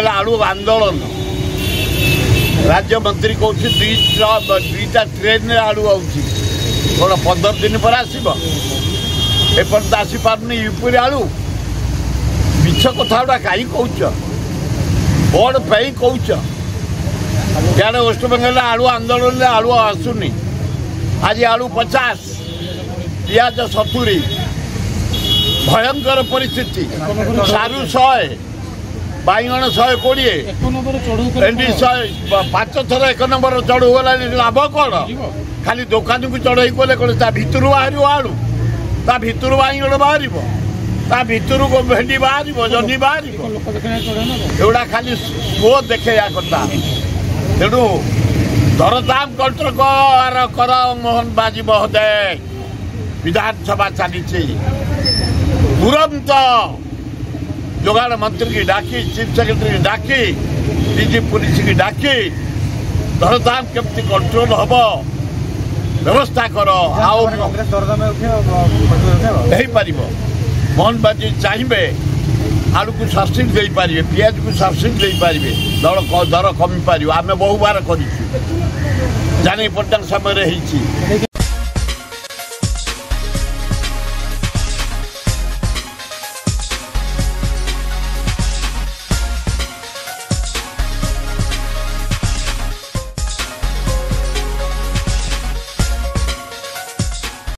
आलू आंदोलन राज्य मंत्री कौन दुईटा ट्रेन आलू आउची कौन 15 दिन पर आसब एपर्त आसीपारनी यूपी आलू मिछ कथा गुड़ा कहीं कौच बड़ पे कौच क्या वेस्टबेंगल आलू आंदोलन आलू आसुनी आज आलू 50 पियाज 70 भयंकर परिस्थिति सारू 100 बैगण 120 भेंडी 5 थर 1 नंबर चढ़ू गला लाभ कौन खाली दुकान को चढ़ई गले कौन भितर बाहर आलू ता भितर बैगण बाहर ता भितर को भेंडी बाहर जह्नी बाहर एगुड़ा खाली शो देखा कथा तेणु दरदाम कंट्रोल कर मोहन बाजी महोदय विधानसभा चली तुरंत जोगाड़ मंत्री की डाकी चीफ सेक्रेटरी की डाकी डीजी पुलिस की डाकी दरदाम केमती कंट्रोल हम व्यवस्था कर मोहन बाजी चाहिए आलू को सब्सिडी दे पारे पियाज को सब्सिडी दे पारे दर कमी पार आम बहु बार कर जानी पर्यटन समय